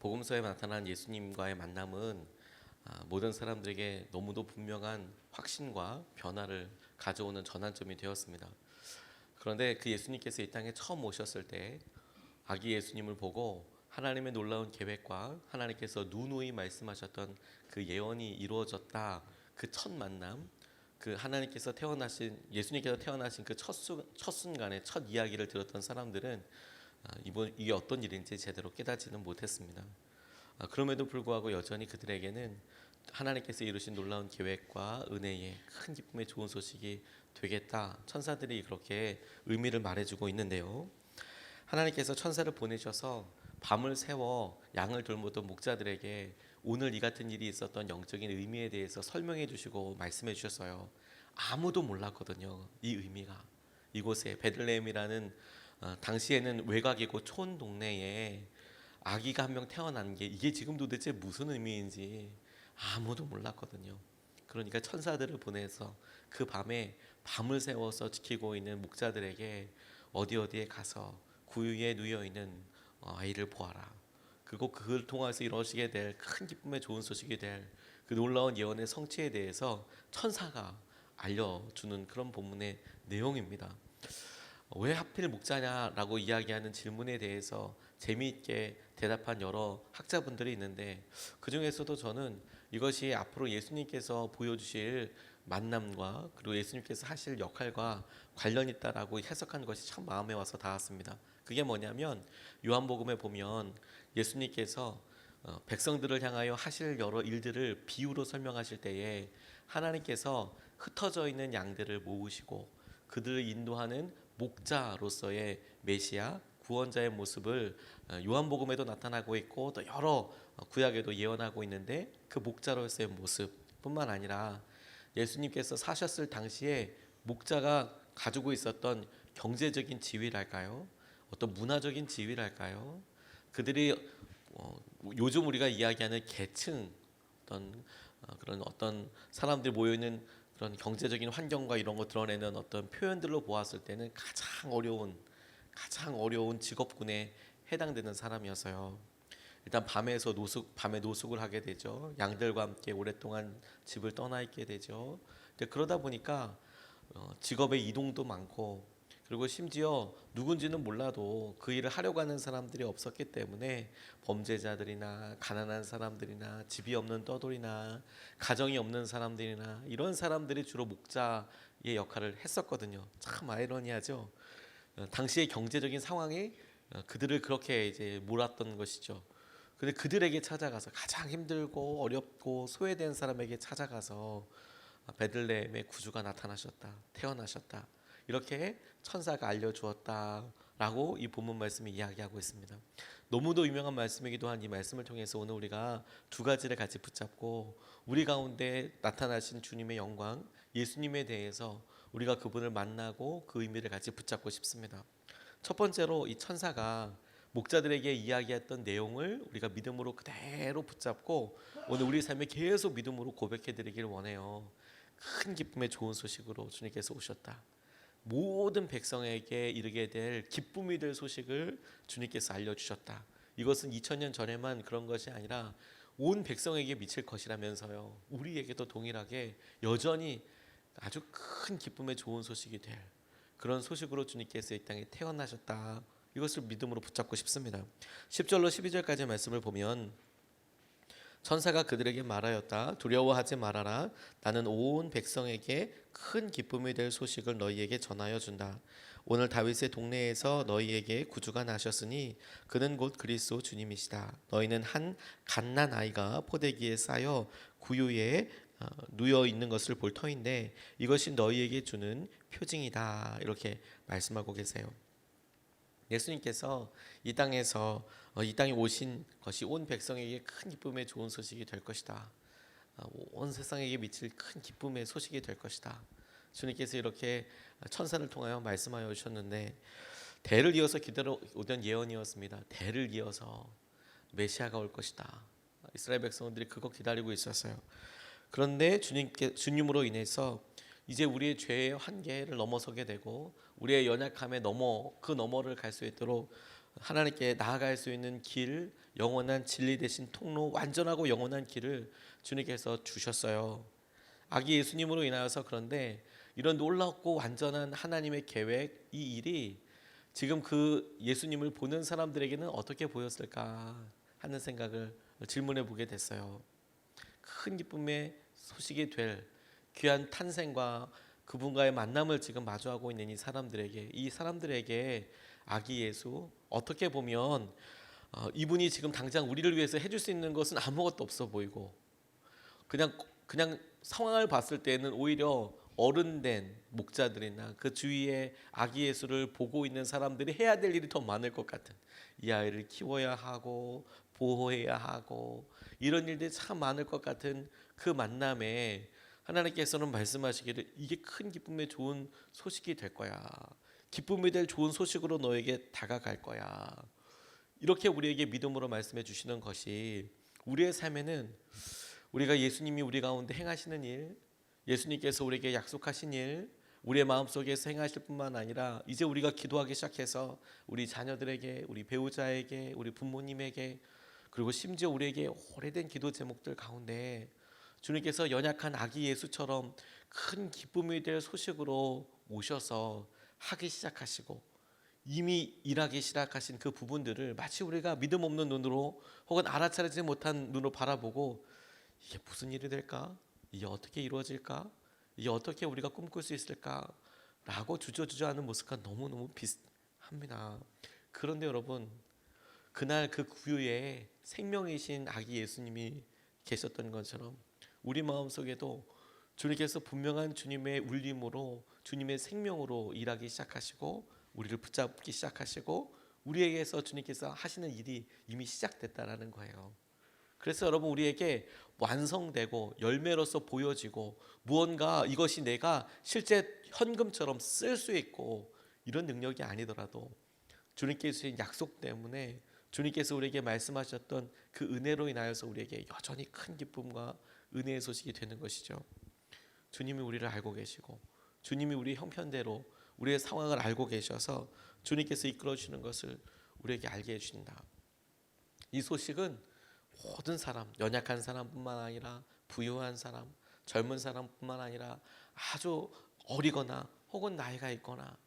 복음서에 나타난 예수님과의 만남은 모든 사람들에게 너무도 분명한 확신과 변화를 가져오는 전환점이 되었습니다. 그런데 그 예수님께서 이 땅에 처음 오셨을 때 아기 예수님을 보고 하나님의 놀라운 계획과 하나님께서 누누이 말씀하셨던 그 예언이 이루어졌다. 그 첫 만남, 그 하나님께서 태어나신 예수님께서 태어나신 그 첫 순간의 첫 이야기를 들었던 사람들은 이게 어떤 일인지 제대로 깨닫지는 못했습니다. 그럼에도 불구하고 여전히 그들에게는 하나님께서 이루신 놀라운 계획과 은혜의 큰 기쁨의 좋은 소식이 되겠다. 천사들이 그렇게 의미를 말해주고 있는데요. 하나님께서 천사를 보내셔서 밤을 새워 양을 돌보던 목자들에게 오늘 이 같은 일이 있었던 영적인 의미에 대해서 설명해 주시고 말씀해 주셨어요. 아무도 몰랐거든요. 이 의미가. 이곳에 베들레헴이라는 당시에는 외곽이고 촌 동네에 아기가 한 명 태어난 게 이게 지금 도대체 무슨 의미인지 아무도 몰랐거든요. 그러니까 천사들을 보내서 그 밤에 밤을 새워서 지키고 있는 목자들에게 어디에 가서 구유에 누워 있는 아이를 보아라. 그리고 그걸 통해서 이루어지게 될 큰 기쁨의 좋은 소식이 될 그 놀라운 예언의 성취에 대해서 천사가 알려주는 그런 본문의 내용입니다. 왜 하필 목자냐라고 이야기하는 질문에 대해서 재미있게 대답한 여러 학자분들이 있는데, 그 중에서도 저는 이것이 앞으로 예수님께서 보여주실 만남과 그리고 예수님께서 하실 역할과 관련 있다라고 해석한 것이 참 마음에 와서 닿았습니다. 그게 뭐냐면 요한복음에 보면 예수님께서 백성들을 향하여 하실 여러 일들을 비유로 설명하실 때에 하나님께서 흩어져 있는 양들을 모으시고 그들을 인도하는 목자로서의 메시아 구원자의 모습을 요한복음에도 나타나고 있고 또 여러 구약에도 예언하고 있는데, 그 목자로서의 모습뿐만 아니라 예수님께서 사셨을 당시에 목자가 가지고 있었던 경제적인 지위랄까요? 어떤 문화적인 지위랄까요? 그들이 요즘 우리가 이야기하는 계층, 그런 어떤 사람들이 모여 있는 그런 경제적인 환경과 이런 거 드러내는 어떤 표현들로 보았을 때는 가장 어려운 직업군에 해당되는 사람이어서요. 일단 밤에 노숙을 하게 되죠. 양들과 함께 오랫동안 집을 떠나 있게 되죠. 그러다 보니까 직업의 이동도 많고, 그리고 심지어 누군지는 몰라도 그 일을 하려고 하는 사람들이 없었기 때문에 범죄자들이나 가난한 사람들이나 집이 없는 떠돌이나 가정이 없는 사람들이나 이런 사람들이 주로 목자의 역할을 했었거든요. 참 아이러니하죠. 당시의 경제적인 상황이 그들을 그렇게 이제 몰았던 것이죠. 근데 그들에게 찾아가서 가장 힘들고 어렵고 소외된 사람에게 찾아가서 베들레헴의 구주가 태어나셨다. 이렇게 천사가 알려주었다라고 이 본문 말씀이 이야기하고 있습니다. 너무도 유명한 말씀이기도 한 이 말씀을 통해서 오늘 우리가 두 가지를 같이 붙잡고 우리 가운데 나타나신 주님의 영광, 예수님에 대해서 우리가 그분을 만나고 그 의미를 같이 붙잡고 싶습니다. 첫 번째로 이 천사가 목자들에게 이야기했던 내용을 우리가 믿음으로 그대로 붙잡고 오늘 우리 삶에 계속 믿음으로 고백해 드리기를 원해요. 큰 기쁨의 좋은 소식으로 주님께서 오셨다. 모든 백성에게 이르게 될 기쁨이 될 소식을 주님께서 알려주셨다. 이것은 2000년 전에만 그런 것이 아니라 온 백성에게 미칠 것이라면서요. 우리에게도 동일하게 여전히 아주 큰 기쁨의 좋은 소식이 될 그런 소식으로 주님께서 이 땅에 태어나셨다. 이것을 믿음으로 붙잡고 싶습니다. 10절로 12절까지 말씀을 보면 천사가 그들에게 말하였다. 두려워하지 말아라. 나는 온 백성에게 큰 기쁨이 될 소식을 너희에게 전하여 준다. 오늘 다윗의 동네에서 너희에게 구주가 나셨으니 그는 곧 그리스도 주님이시다. 너희는 한 갓난 아이가 포대기에 쌓여 구유에 누워 있는 것을 볼 터인데 이것이 너희에게 주는 표징이다. 이렇게 말씀하고 계세요. 예수님께서 이 땅에 오신 것이 온 백성에게 큰 기쁨의 좋은 소식이 될 것이다. 온 세상에게 미칠 큰 기쁨의 소식이 될 것이다. 주님께서 이렇게 천사를 통하여 말씀하여 주셨는데, 대를 이어서 기다려오던 예언이었습니다. 대를 이어서 메시아가 올 것이다. 이스라엘 백성들이 그거 기다리고 있었어요. 그런데 주님으로 인해서 이제 우리의 죄의 한계를 넘어서게 되고 우리의 연약함에 그 너머를 갈 수 있도록 하나님께 나아갈 수 있는 길, 영원한 진리 대신 통로, 완전하고 영원한 길을 주님께서 주셨어요. 아기 예수님으로 인하여서. 그런데 이런 놀랍고 완전한 하나님의 계획, 이 일이 지금 그 예수님을 보는 사람들에게는 어떻게 보였을까 하는 생각을 질문해 보게 됐어요. 큰 기쁨의 소식이 될 귀한 탄생과 그분과의 만남을 지금 마주하고 있는 이 사람들에게 아기 예수, 어떻게 보면 이분이 지금 당장 우리를 위해서 해줄 수 있는 것은 아무것도 없어 보이고, 그냥 상황을 봤을 때는 오히려 어른된 목자들이나 그 주위에 아기 예수를 보고 있는 사람들이 해야 될 일이 더 많을 것 같은, 이 아이를 키워야 하고 보호해야 하고 이런 일들이 참 많을 것 같은 그 만남에 하나님께서는 말씀하시기를 이게 큰 기쁨의 좋은 소식이 될 거야. 기쁨이 될 좋은 소식으로 너에게 다가갈 거야. 이렇게 우리에게 믿음으로 말씀해 주시는 것이, 우리의 삶에는 우리가 예수님이 우리 가운데 행하시는 일, 예수님께서 우리에게 약속하신 일, 우리의 마음속에서 행하실 뿐만 아니라 이제 우리가 기도하기 시작해서 우리 자녀들에게, 우리 배우자에게, 우리 부모님에게, 그리고 심지어 우리에게 오래된 기도 제목들 가운데 주님께서 연약한 아기 예수처럼 큰 기쁨이 될 소식으로 오셔서 하기 시작하시고 이미 일하기 시작하신 그 부분들을 마치 우리가 믿음 없는 눈으로 혹은 알아차리지 못한 눈으로 바라보고, 이게 무슨 일이 될까? 이게 어떻게 이루어질까? 이게 어떻게 우리가 꿈꿀 수 있을까? 라고 주저주저하는 모습과 너무너무 비슷합니다. 그런데 여러분, 그날 그 구유에 생명이신 아기 예수님이 계셨던 것처럼 우리 마음속에도 주님께서 분명한 주님의 울림으로, 주님의 생명으로 일하기 시작하시고 우리를 붙잡기 시작하시고 우리에게서 주님께서 하시는 일이 이미 시작됐다라는 거예요. 그래서 여러분, 우리에게 완성되고 열매로서 보여지고 무언가 이것이 내가 실제 현금처럼 쓸 수 있고 이런 능력이 아니더라도 주님께서 주신 약속 때문에, 주님께서 우리에게 말씀하셨던 그 은혜로 인하여서 우리에게 여전히 큰 기쁨과 은혜의 소식이 되는 것이죠. 주님이 우리를 알고 계시고 주님이 우리 형편대로 우리의 상황을 알고 계셔서 주님께서 이끌어 주시는 것을 우리에게 알게 해주신다. 이 소식은 모든 사람, 연약한 사람뿐만 아니라 부유한 사람, 젊은 사람뿐만 아니라 아주 어리거나 혹은 나이가 있거나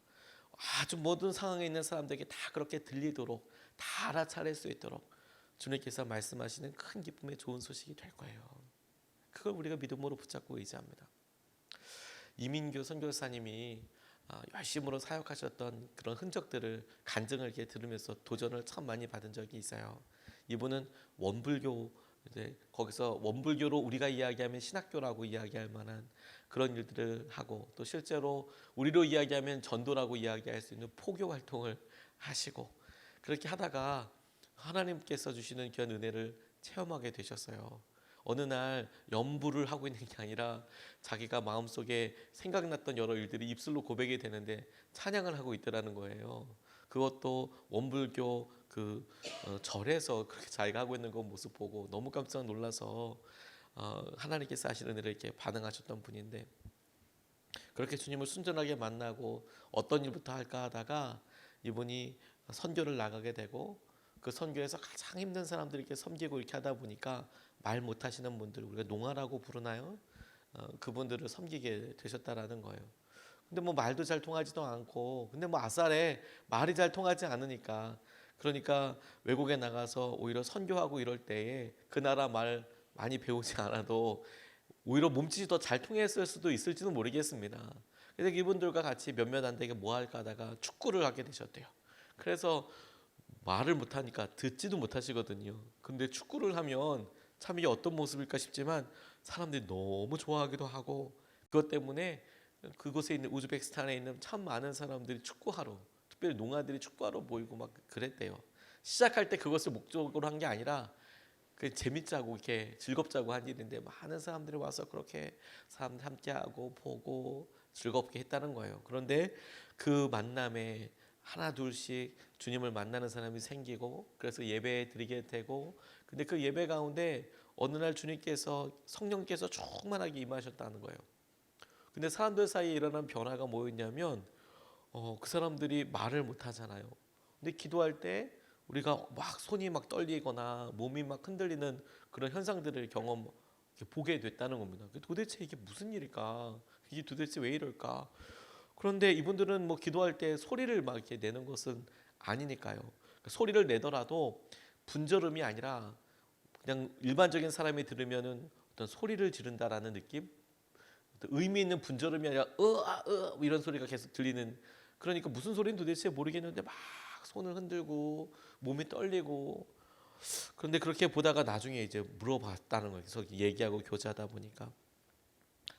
아주 모든 상황에 있는 사람들에게 다 그렇게 들리도록, 다 알아차릴 수 있도록 주님께서 말씀하시는 큰 기쁨의 좋은 소식이 될 거예요. 그걸 우리가 믿음으로 붙잡고 의지합니다. 이민교 선교사님이 열심으로 사역하셨던 그런 흔적들을, 간증을 이렇게 들으면서 도전을 참 많이 받은 적이 있어요. 이분은 원불교, 이제 거기서 원불교로 우리가 이야기하면 신학교라고 이야기할 만한 그런 일들을 하고, 또 실제로 우리로 이야기하면 전도라고 이야기할 수 있는 포교 활동을 하시고, 그렇게 하다가 하나님께서 주시는 귀한 은혜를 체험하게 되셨어요. 어느 날 연부를 하고 있는 게 아니라 자기가 마음속에 생각났던 여러 일들이 입술로 고백이 되는데 찬양을 하고 있더라는 거예요. 그것도 원불교 절에서 그렇게 자기가 하고 있는 그 모습 보고 너무 깜짝 놀라서 하나님께서 하시는 일을 이렇게 반응하셨던 분인데, 그렇게 주님을 순전하게 만나고 어떤 일부터 할까 하다가 이분이 선교를 나가게 되고, 그 선교에서 가장 힘든 사람들 이렇게 섬기고 이렇게 하다 보니까 말 못하시는 분들, 우리가 농아라고 부르나요? 그분들을 섬기게 되셨다라는 거예요. 근데 뭐 말도 잘 통하지도 않고, 근데 뭐 아싸래 말이 잘 통하지 않으니까, 그러니까 외국에 나가서 오히려 선교하고 이럴 때에 그 나라 말 많이 배우지 않아도 오히려 몸짓이 더 잘 통했을 수도 있을지는 모르겠습니다. 그래서 이분들과 같이 몇몇 안 되게 뭐 할까 하다가 축구를 하게 되셨대요. 그래서 말을 못하니까 듣지도 못하시거든요. 근데 축구를 하면 참 이게 어떤 모습일까 싶지만 사람들이 너무 좋아하기도 하고, 그것 때문에 그곳에 있는 우즈베키스탄에 있는 참 많은 사람들이 축구하러, 특별히 농아들이 축구하러 모이고 막 그랬대요. 시작할 때 그것을 목적으로 한 게 아니라 그 재밌자고 이렇게 즐겁자고 한 일인데, 많은 사람들이 와서 그렇게 사람들 함께하고 보고 즐겁게 했다는 거예요. 그런데 그 만남에 하나 둘씩 주님을 만나는 사람이 생기고, 그래서 예배 드리게 되고, 근데 그 예배 가운데 어느 날 주님께서, 성령께서 충만하게 임하셨다는 거예요. 근데 사람들 사이에 일어난 변화가 뭐였냐면 그 사람들이 말을 못 하잖아요. 근데 기도할 때 우리가 막 손이 막 떨리거나 몸이 막 흔들리는 그런 현상들을 보게 됐다는 겁니다. 도대체 이게 무슨 일일까? 이게 도대체 왜 이럴까? 그런데 이분들은 뭐 기도할 때 소리를 막 이렇게 내는 것은 아니니까요. 소리를 내더라도 분절음이 아니라 그냥 일반적인 사람이 들으면은 어떤 소리를 지른다라는 느낌, 어떤 의미 있는 분절음이 아니라 이런 소리가 계속 들리는. 그러니까 무슨 소리는 도대체 모르겠는데 막 손을 흔들고 몸이 떨리고. 그런데 그렇게 보다가 나중에 이제 물어봤다는 거예요. 계속 얘기하고 교제하다 보니까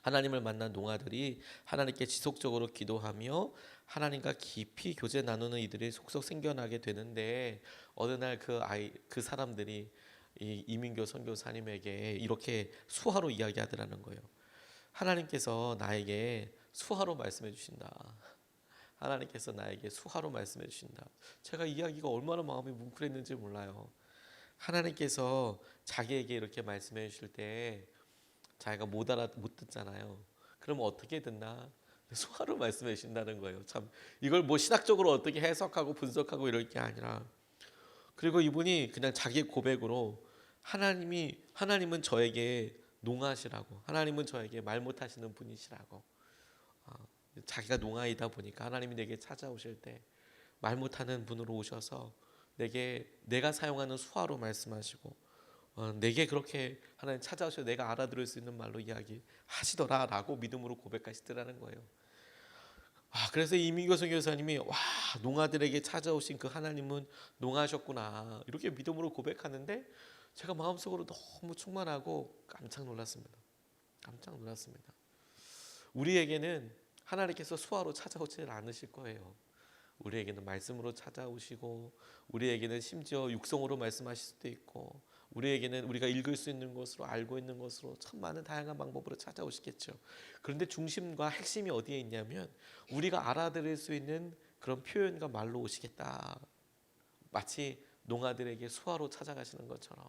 하나님을 만난 농아들이 하나님께 지속적으로 기도하며 하나님과 깊이 교제 나누는 이들이 속속 생겨나게 되는데, 어느 날 그 사람들이 이 이민교 선교사님에게 이렇게 수화로 이야기하더라는 거예요. 하나님께서 나에게 수화로 말씀해 주신다. 하나님께서 나에게 수화로 말씀해 주신다. 제가 이야기가 얼마나 마음이 뭉클했는지 몰라요. 하나님께서 자기에게 이렇게 말씀해 주실 때 자기가 못 듣잖아요. 그러면 어떻게 듣나? 수화로 말씀해 주신다는 거예요. 참, 이걸 뭐 신학적으로 어떻게 해석하고 분석하고 이럴 게 아니라, 그리고 이분이 그냥 자기 고백으로 하나님은 저에게 농하시라고, 하나님은 저에게 말 못하시는 분이시라고, 자기가 농아이다 보니까 하나님이 내게 찾아오실 때 말 못하는 분으로 오셔서 내가 사용하는 수화로 말씀하시고, 내게 그렇게 하나님 찾아오셔서 내가 알아들을 수 있는 말로 이야기하시더라라고 믿음으로 고백하시더라는 거예요. 그래서 이민교 선교사님이 농아들에게 찾아오신 그 하나님은 농하셨구나 이렇게 믿음으로 고백하는데, 제가 마음속으로 너무 충만하고 깜짝 놀랐습니다. 깜짝 놀랐습니다. 우리에게는 하나님께서 수화로 찾아오지 않으실 거예요. 우리에게는 말씀으로 찾아오시고, 우리에게는 심지어 육성으로 말씀하실 수도 있고, 우리에게는 우리가 읽을 수 있는 것으로, 알고 있는 것으로 참 많은 다양한 방법으로 찾아오시겠죠. 그런데 중심과 핵심이 어디에 있냐면, 우리가 알아들을 수 있는 그런 표현과 말로 오시겠다. 마치 농아들에게 수화로 찾아가시는 것처럼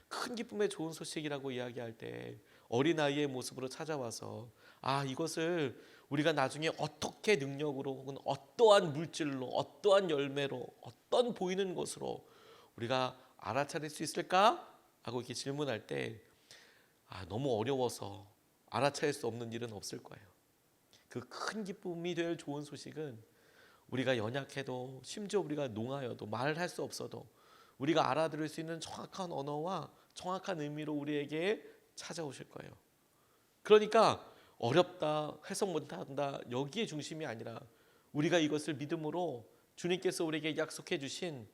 큰 기쁨의 좋은 소식이라고 이야기할 때 어린아이의 모습으로 찾아와서, 이것을 우리가 나중에 어떻게 능력으로 혹은 어떠한 물질로, 어떠한 열매로, 어떤 보이는 것으로 우리가 알아차릴 수 있을까? 하고 이렇게 질문할 때 너무 어려워서 알아차릴 수 없는 일은 없을 거예요. 그 큰 기쁨이 될 좋은 소식은 우리가 연약해도, 심지어 우리가 농하여도, 말을 할 수 없어도 우리가 알아들을 수 있는 정확한 언어와 정확한 의미로 우리에게 찾아오실 거예요. 그러니까 어렵다, 해석 못한다, 여기에 중심이 아니라, 우리가 이것을 믿음으로 주님께서 우리에게 약속해 주신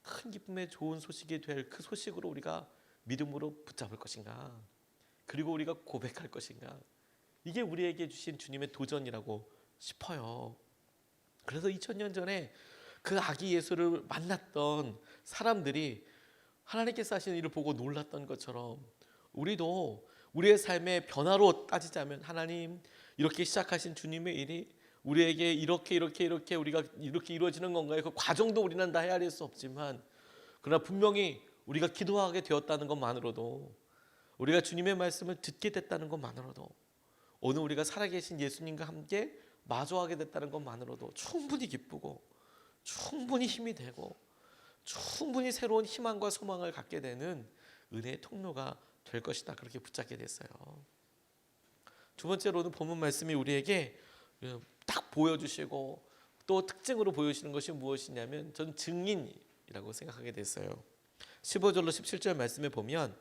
큰 기쁨의 좋은 소식이 될 그 소식으로 우리가 믿음으로 붙잡을 것인가, 그리고 우리가 고백할 것인가, 이게 우리에게 주신 주님의 도전이라고 싶어요. 그래서 2000년 전에 그 아기 예수를 만났던 사람들이 하나님께서 하시는 일을 보고 놀랐던 것처럼, 우리도 우리의 삶의 변화로 따지자면, 하나님 이렇게 시작하신 주님의 일이 우리에게 이렇게 우리가 이렇게 이루어지는 건가요? 그 과정도 우리는 다 헤아릴 수 없지만, 그러나 분명히 우리가 기도하게 되었다는 것만으로도, 우리가 주님의 말씀을 듣게 됐다는 것만으로도, 오늘 우리가 살아계신 예수님과 함께 마주하게 됐다는 것만으로도 충분히 기쁘고, 충분히 힘이 되고, 충분히 새로운 희망과 소망을 갖게 되는 은혜의 통로가 될 것이다. 그렇게 붙잡게 됐어요. 두 번째로는 본문 말씀이 우리에게 딱 보여주시고 또 특징으로 보여주시는 것이 무엇이냐면, 저는 증인이라고 생각하게 됐어요. 15절로 17절 말씀에 보면,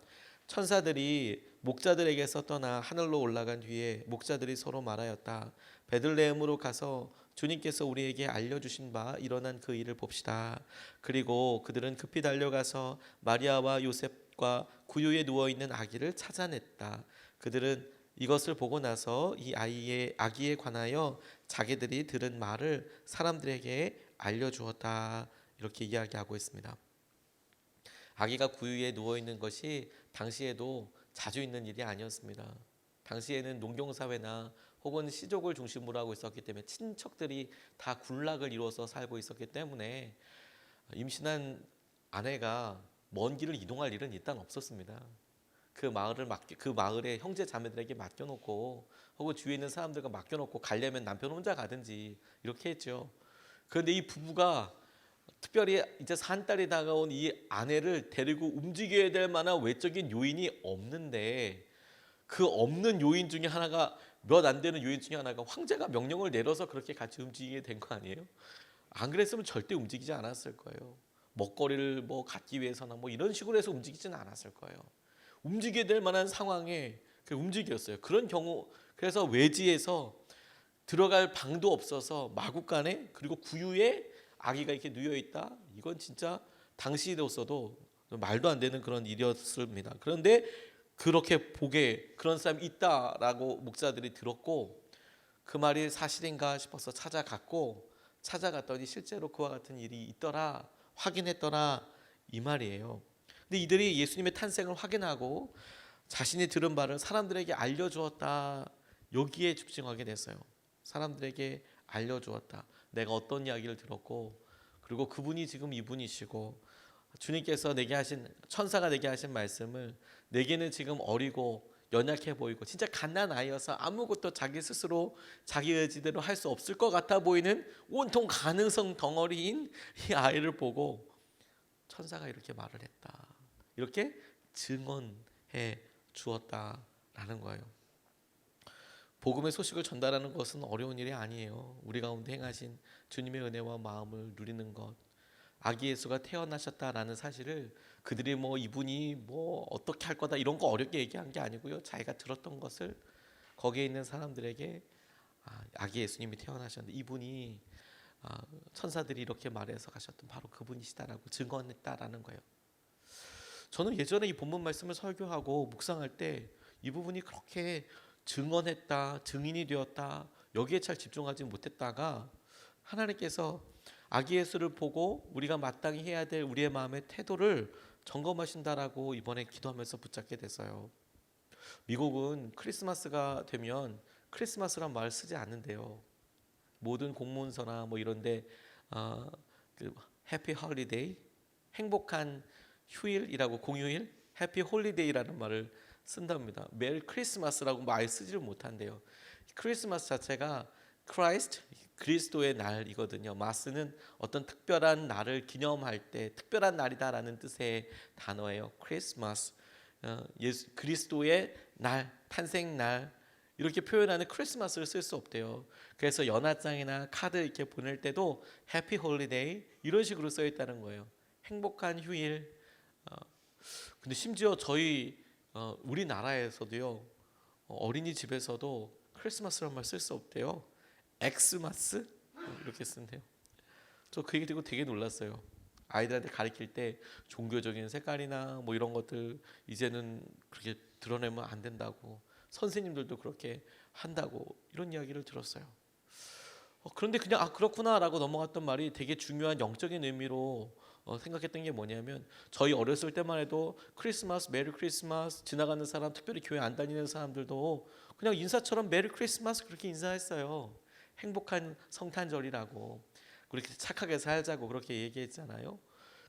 천사들이 목자들에게서 떠나 하늘로 올라간 뒤에 목자들이 서로 말하였다. 베들레헴으로 가서 주님께서 우리에게 알려주신 바 일어난 그 일을 봅시다. 그리고 그들은 급히 달려가서 마리아와 요셉과 구유에 누워있는 아기를 찾아냈다. 그들은 이것을 보고 나서 이 아기에 관하여 자기들이 들은 말을 사람들에게 알려주었다. 이렇게 이야기하고 있습니다. 아기가 구유에 누워있는 것이 당시에도 자주 있는 일이 아니었습니다. 당시에는 농경사회나 혹은 시족을 중심으로 하고 있었기 때문에, 친척들이 다 군락을 이루어서 살고 있었기 때문에 임신한 아내가 먼 길을 이동할 일은 일단 없었습니다. 그 마을의 형제 자매들에게 맡겨놓고, 혹은 주위에 있는 사람들과 맡겨놓고, 가려면 남편 혼자 가든지 이렇게 했죠. 그런데 이 부부가 특별히 이제 산딸이 다가온 이 아내를 데리고 움직여야 될 만한 외적인 요인이 없는데, 그 없는 요인 중에 하나가, 몇 안 되는 요인 중에 하나가 황제가 명령을 내려서 그렇게 같이 움직이게 된 거 아니에요? 안 그랬으면 절대 움직이지 않았을 거예요. 먹거리를 뭐 갖기 위해서나 뭐 이런 식으로 해서 움직이지는 않았을 거예요. 움직여야 될 만한 상황에 움직였어요. 그런 경우, 그래서 외지에서 들어갈 방도 없어서 마구간에, 그리고 구유에 아기가 이렇게 누워 있다. 이건 진짜 당시로서도 말도 안 되는 그런 일이었습니다. 그런데 그렇게 보게 그런 사람이 있다라고 목사들이 들었고, 그 말이 사실인가 싶어서 찾아갔더니 실제로 그와 같은 일이 있더라, 확인했더라, 이 말이에요. 근데 이들이 예수님의 탄생을 확인하고 자신이 들은 바를 사람들에게 알려주었다, 여기에 집중하게 됐어요. 사람들에게 알려주었다. 내가 어떤 이야기를 들었고, 그리고 그분이 지금 이분이시고, 주님께서 내게 하신, 천사가 내게 하신 말씀을, 내게는 지금 어리고 연약해 보이고 진짜 갓난 아이여서 아무것도 자기 스스로 자기 의지대로 할 수 없을 것 같아 보이는 온통 가능성 덩어리인 이 아이를 보고 천사가 이렇게 말을 했다, 이렇게 증언해 주었다라는 거예요. 복음의 소식을 전달하는 것은 어려운 일이 아니에요. 우리 가운데 행하신 주님의 은혜와 마음을 누리는 것, 아기 예수가 태어나셨다라는 사실을 그들이 뭐 이분이 뭐 어떻게 할 거다 이런 거 어렵게 얘기한 게 아니고요. 자기가 들었던 것을 거기에 있는 사람들에게, 아기 예수님이 태어나셨는데 이분이 천사들이 이렇게 말해서 가셨던 바로 그분이시다라고 증언했다라는 거예요. 저는 예전에 이 본문 말씀을 설교하고 묵상할 때 이 부분이 그렇게 증언했다, 증인이 되었다, 여기에 잘 집중하지 못했다가 하나님께서 아기 예수를 보고 우리가 마땅히 해야 될 우리의 마음의 태도를 점검하신다라고 이번에 기도하면서 붙잡게 됐어요. 미국은 크리스마스가 되면 크리스마스란 말 쓰지 않는데요. 모든 공문서나 뭐 이런데 그 해피 홀리데이, 행복한 휴일이라고, 공휴일, 해피 홀리데이라는 말을 쓴답니다. 메리 크리스마스라고 말 쓰지를 못한대요. 크리스마스 자체가 크라이스트, 그리스도의 날이거든요. 마스는 어떤 특별한 날을 기념할 때 특별한 날이다라는 뜻의 단어예요. 크리스마스, 예수 그리스도의 날, 탄생 날, 이렇게 표현하는 크리스마스를 쓸 수 없대요. 그래서 연하장이나 카드 이렇게 보낼 때도 해피 홀리데이 이런 식으로 써 있다는 거예요. 행복한 휴일. 근데 심지어 저희 우리나라에서도요, 어린이집에서도 크리스마스란 말 쓸 수 없대요. 엑스마스 이렇게 쓴대요. 저 그 얘기 듣고 되게 놀랐어요. 아이들한테 가르칠 때 종교적인 색깔이나 뭐 이런 것들 이제는 그렇게 드러내면 안 된다고, 선생님들도 그렇게 한다고, 이런 이야기를 들었어요. 그런데 그냥 그렇구나라고 넘어갔던 말이 되게 중요한 영적인 의미로 생각했던 게 뭐냐면, 저희 어렸을 때만 해도 크리스마스, 메리 크리스마스, 지나가는 사람, 특별히 교회 안 다니는 사람들도 그냥 인사처럼 메리 크리스마스 그렇게 인사했어요. 행복한 성탄절이라고, 그렇게 착하게 살자고 그렇게 얘기했잖아요.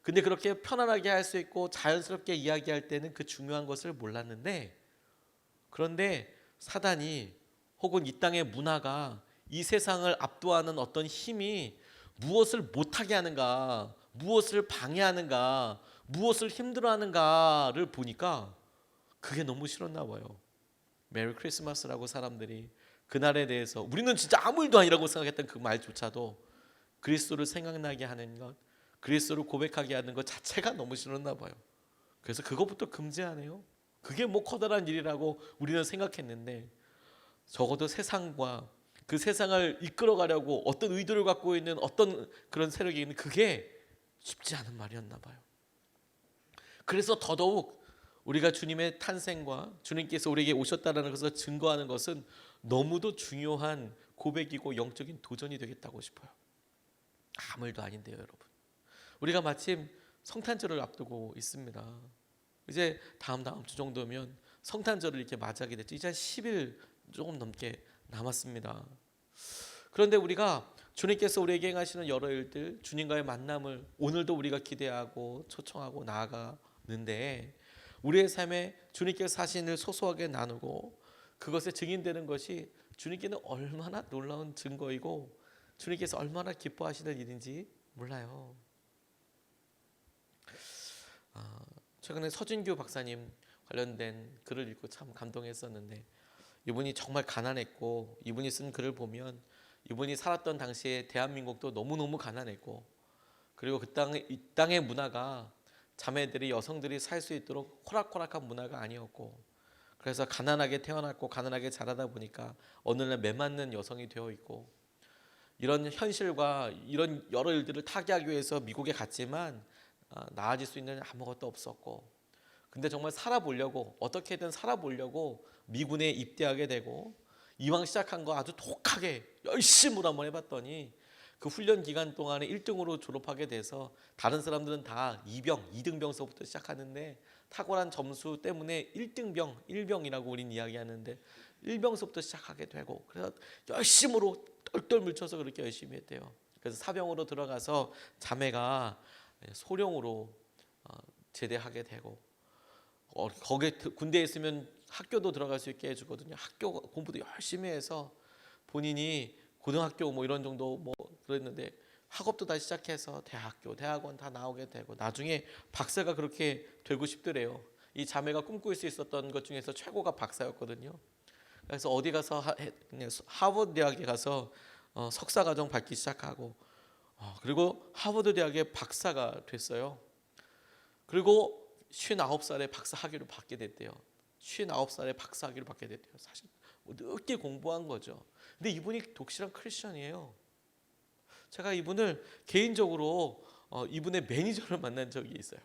근데 그렇게 편안하게 할 수 있고 자연스럽게 이야기할 때는 그 중요한 것을 몰랐는데, 그런데 사단이, 혹은 이 땅의 문화가, 이 세상을 압도하는 어떤 힘이 무엇을 못하게 하는가, 무엇을 방해하는가, 무엇을 힘들어하는가를 보니까 그게 너무 싫었나 봐요. 메리 크리스마스라고 사람들이 그날에 대해서, 우리는 진짜 아무 일도 아니라고 생각했던 그 말조차도 그리스도를 생각나게 하는 것, 그리스도를 고백하게 하는 것 자체가 너무 싫었나 봐요. 그래서 그것부터 금지하네요. 그게 뭐 커다란 일이라고 우리는 생각했는데, 적어도 세상과 그 세상을 이끌어가려고 어떤 의도를 갖고 있는 어떤 그런 세력이 있는, 그게 쉽지 않은 말이었나 봐요. 그래서 더더욱 우리가 주님의 탄생과 주님께서 우리에게 오셨다는 것을 증거하는 것은 너무도 중요한 고백이고 영적인 도전이 되겠다고 싶어요. 아무 일도 아닌데요, 여러분. 우리가 마침 성탄절을 앞두고 있습니다. 이제 다음 주 정도면 성탄절을 이렇게 맞이하게 됐죠. 이제 한 10일 조금 넘게 남았습니다. 그런데 우리가 주님께서 우리에게 행하시는 여러 일들, 주님과의 만남을 오늘도 우리가 기대하고 초청하고 나아가는데, 우리의 삶에 주님께서 하신 일 소소하게 나누고 그것에 증인되는 것이 주님께는 얼마나 놀라운 증거이고 주님께서 얼마나 기뻐하시는 일인지 몰라요. 최근에 서진규 박사님 관련된 글을 읽고 참 감동했었는데, 이분이 정말 가난했고, 이분이 쓴 글을 보면 이분이 살았던 당시에 대한민국도 너무너무 가난했고, 그리고 이 땅의 문화가 자매들이, 여성들이 살 수 있도록 호락호락한 문화가 아니었고, 그래서 가난하게 태어났고 가난하게 자라다 보니까 어느 날 매맞는 여성이 되어 있고, 이런 현실과 이런 여러 일들을 타개하기 위해서 미국에 갔지만 나아질 수 있는 아무것도 없었고, 근데 정말 살아보려고, 어떻게든 살아보려고 미군에 입대하게 되고, 이왕 시작한 거 아주 독하게 열심으로 한번 해봤더니 그 훈련 기간 동안에 1등으로 졸업하게 돼서, 다른 사람들은 다 2병, 2등병서부터 시작하는데 탁월한 점수 때문에 1등병, 1병이라고 우린 이야기하는데 1병서부터 시작하게 되고, 그래서 열심으로 똘똘 뭉쳐서 그렇게 열심히 했대요. 그래서 사병으로 들어가서 자매가 소령으로 제대하게 되고, 거기에 군대에 있으면 학교도 들어갈 수 있게 해주거든요. 학교 공부도 열심히 해서 본인이 고등학교 뭐 이런 정도 뭐 그랬는데, 학업도 다시 시작해서 대학교, 대학원 다 나오게 되고, 나중에 박사가 그렇게 되고 싶더래요. 이 자매가 꿈꿀 수 있었던 것 중에서 최고가 박사였거든요. 그래서 어디 가서 하버드 대학에 가서 석사 과정 받기 시작하고, 그리고 하버드 대학의 박사가 됐어요. 그리고 59살에 박사 학위를 받게 됐대요. 59살에 박사 학위를 받게 됐대요. 사실 늦게 공부한 거죠. 근데 이분이 독실한 크리스천이에요. 제가 이분을 개인적으로 이분의 매니저를 만난 적이 있어요.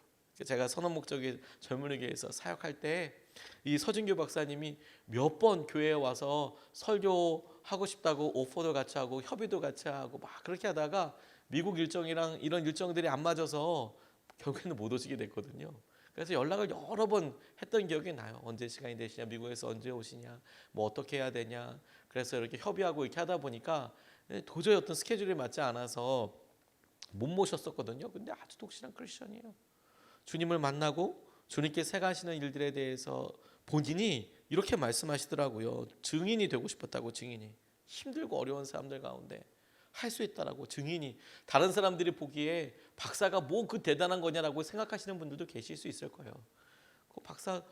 제가 선언목적의 젊은이교회에서 사역할 때 이 서진규 박사님이 몇 번 교회에 와서 설교하고 싶다고 오퍼도 같이 하고 협의도 같이 하고 막 그렇게 하다가 미국 일정이랑 이런 일정들이 안 맞아서 결국에는 못 오시게 됐거든요. 그래서 연락을 여러 번 했던 기억이 나요. 언제 시간이 되시냐, 미국에서 언제 오시냐, 뭐 어떻게 해야 되냐. 그래서 이렇게 협의하고 이렇게 하다 보니까 도저히 어떤 스케줄이 맞지 않아서 못 모셨었거든요. 근데 아주 독실한 크리스천이에요. 주님을 만나고 주님께 새가시는 일들에 대해서 본인이 이렇게 말씀하시더라고요. 증인이 되고 싶었다고. 증인이 힘들고 어려운 사람들 가운데 할 수 있다라고. 증인이, 다른 사람들이 보기에 박사가 뭐 그 대단한 거냐라고 생각하시는 분들도 계실 수 있을 거예요. 그 박사,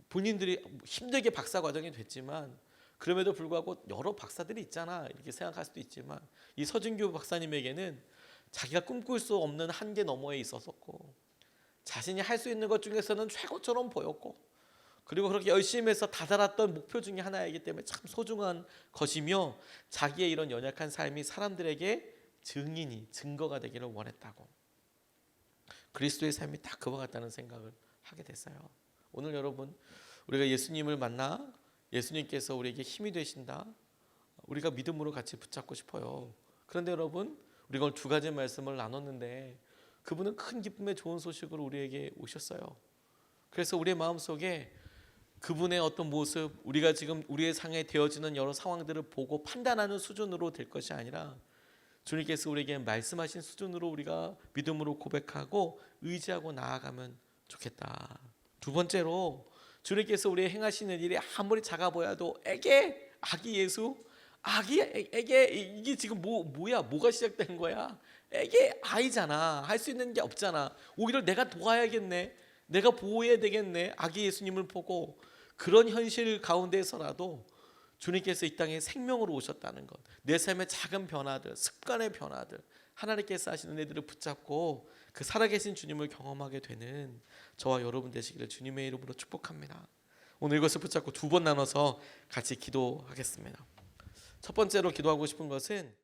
본인들이 힘들게 박사 과정이 됐지만 그럼에도 불구하고 여러 박사들이 있잖아 이렇게 생각할 수도 있지만, 이 서진규 박사님에게는 자기가 꿈꿀 수 없는 한계 너머에 있었었고, 자신이 할 수 있는 것 중에서는 최고처럼 보였고, 그리고 그렇게 열심히 해서 다다랐던 목표 중에 하나이기 때문에 참 소중한 것이며, 자기의 이런 연약한 삶이 사람들에게 증인이, 증거가 되기를 원했다고. 그리스도의 삶이 딱 그와 같다는 생각을 하게 됐어요. 오늘 여러분, 우리가 예수님을 만나 예수님께서 우리에게 힘이 되신다, 우리가 믿음으로 같이 붙잡고 싶어요. 그런데 여러분, 우리가 오늘 두 가지 말씀을 나눴는데 그분은 큰 기쁨의 좋은 소식으로 우리에게 오셨어요. 그래서 우리의 마음속에 그분의 어떤 모습, 우리가 지금 우리의 상에 되어지는 여러 상황들을 보고 판단하는 수준으로 될 것이 아니라, 주님께서 우리에게 말씀하신 수준으로 우리가 믿음으로 고백하고 의지하고 나아가면 좋겠다. 두 번째로, 주님께서 우리의 행하시는 일이 아무리 작아 보여도 에게, 아기 예수, 에게 이게 지금 뭐가 시작된 거야? 에게 아이잖아. 할 수 있는 게 없잖아. 오히려 내가 도와야겠네, 내가 보호해야 되겠네. 아기 예수님을 보고 그런 현실 가운데서라도 주님께서 이 땅에 생명으로 오셨다는 것, 내 삶의 작은 변화들, 습관의 변화들, 하나님께서 하시는 애들을 붙잡고 그 살아계신 주님을 경험하게 되는 저와 여러분 되시기를 주님의 이름으로 축복합니다. 오늘 이것을 붙잡고 두 번 나눠서 같이 기도하겠습니다. 첫 번째로 기도하고 싶은 것은